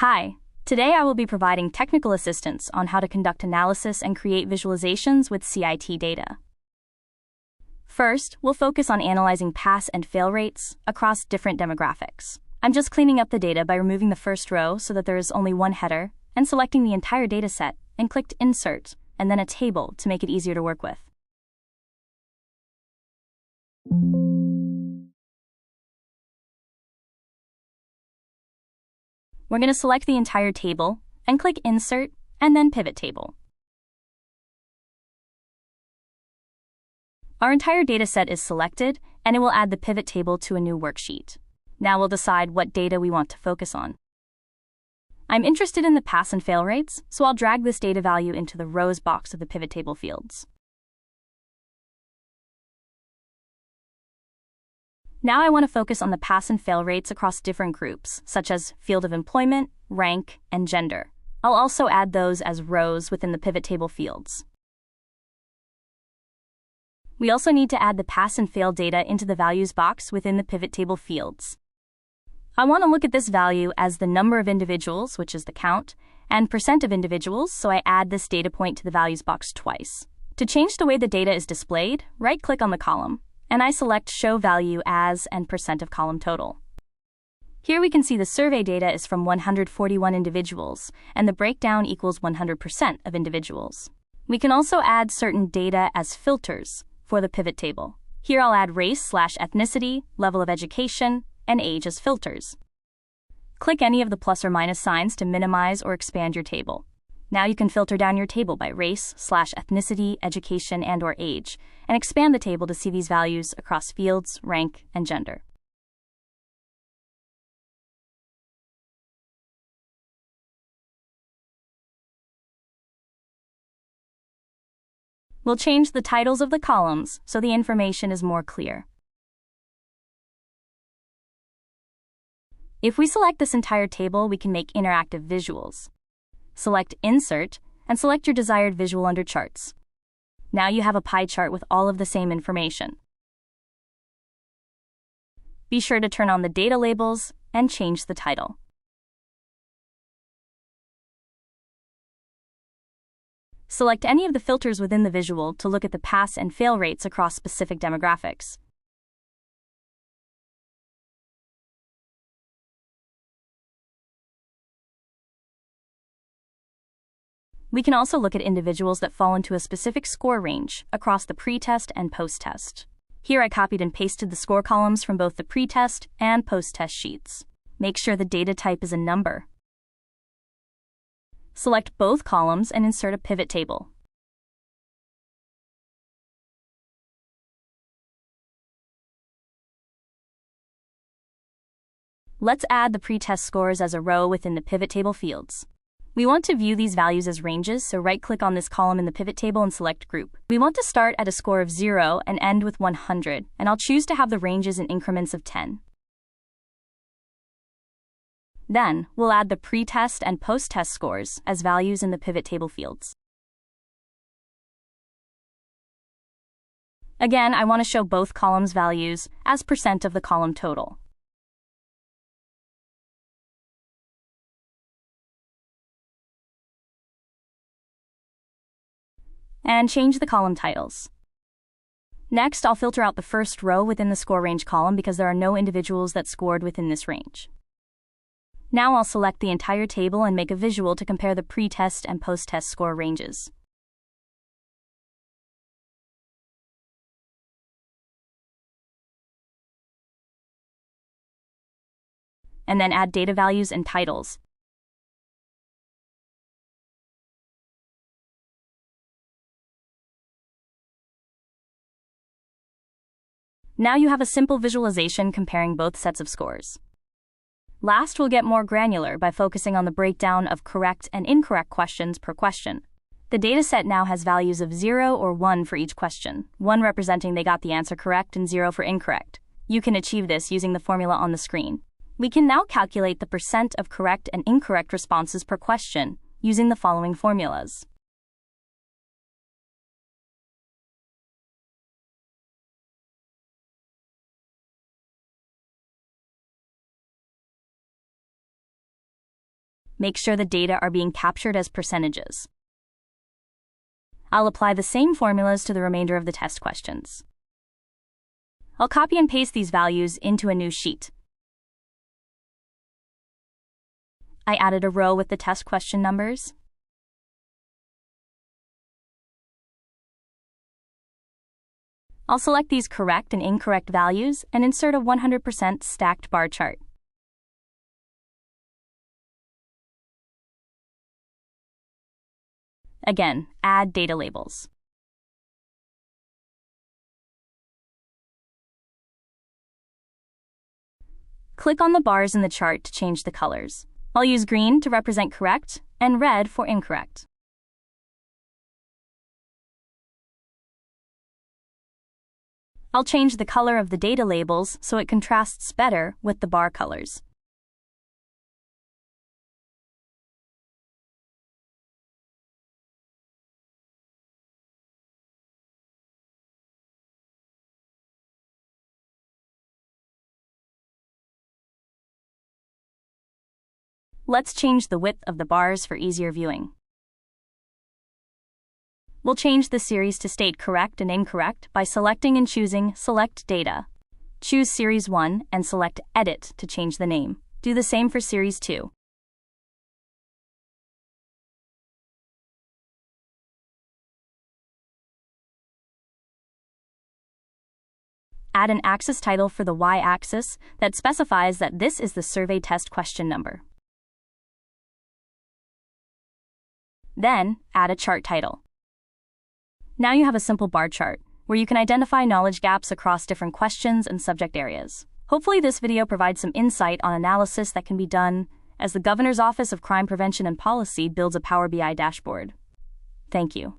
Hi, today I will be providing technical assistance on how to conduct analysis and create visualizations with CIT data. First, we'll focus on analyzing pass and fail rates across different demographics. I'm just cleaning up the data by removing the first row so that there is only one header, and selecting the entire dataset and clicked Insert, and then a table to make it easier to work with. We're going to select the entire table and click Insert and then Pivot Table. Our entire dataset is selected, and it will add the pivot table to a new worksheet. Now we'll decide what data we want to focus on. I'm interested in the pass and fail rates, so I'll drag this data value into the rows box of the pivot table fields. Now I want to focus on the pass and fail rates across different groups, such as field of employment, rank, and gender. I'll also add those as rows within the pivot table fields. We also need to add the pass and fail data into the values box within the pivot table fields. I want to look at this value as the number of individuals, which is the count, and percent of individuals, so I add this data point to the values box twice. To change the way the data is displayed, right-click on the column, and I select Show Value As and Percent of Column Total. Here we can see the survey data is from 141 individuals, and the breakdown equals 100% of individuals. We can also add certain data as filters for the pivot table. Here I'll add race/ethnicity, level of education, and age as filters. Click any of the plus or minus signs to minimize or expand your table. Now you can filter down your table by race/ethnicity, education, and/or age, and expand the table to see these values across fields, rank, and gender. We'll change the titles of the columns so the information is more clear. If we select this entire table, we can make interactive visuals. Select Insert, and select your desired visual under Charts. Now you have a pie chart with all of the same information. Be sure to turn on the data labels and change the title. Select any of the filters within the visual to look at the pass and fail rates across specific demographics. We can also look at individuals that fall into a specific score range across the pre-test and post-test. Here I copied and pasted the score columns from both the pre-test and post-test sheets. Make sure the data type is a number. Select both columns and insert a pivot table. Let's add the pre-test scores as a row within the pivot table fields. We want to view these values as ranges, so right-click on this column in the pivot table and select Group. We want to start at a score of 0 and end with 100, and I'll choose to have the ranges in increments of 10. Then, we'll add the pre-test and post-test scores as values in the pivot table fields. Again, I want to show both columns' values as percent of the column total. And change the column titles. Next, I'll filter out the first row within the score range column because there are no individuals that scored within this range. Now I'll select the entire table and make a visual to compare the pre-test and post-test score ranges. And then add data values and titles. Now you have a simple visualization comparing both sets of scores. Last, we'll get more granular by focusing on the breakdown of correct and incorrect questions per question. The dataset now has values of 0 or 1 for each question, 1 representing they got the answer correct and 0 for incorrect. You can achieve this using the formula on the screen. We can now calculate the percent of correct and incorrect responses per question using the following formulas. make sure the data are being captured as percentages. I'll apply the same formulas to the remainder of the test questions. I'll copy and paste these values into a new sheet. I added a row with the test question numbers. I'll select these correct and incorrect values and insert a 100% stacked bar chart. Again, add data labels. Click on the bars in the chart to change the colors. I'll use green to represent correct and red for incorrect. I'll change the color of the data labels so it contrasts better with the bar colors. Let's change the width of the bars for easier viewing. We'll change the series to state correct and incorrect by selecting and choosing Select Data. Choose Series 1 and select Edit to change the name. Do the same for Series 2. Add an axis title for the y-axis that specifies that this is the survey test question number. Then, add a chart title. Now you have a simple bar chart, where you can identify knowledge gaps across different questions and subject areas. Hopefully this video provides some insight on analysis that can be done as the Governor's Office of Crime Prevention and Policy builds a Power BI dashboard. Thank you.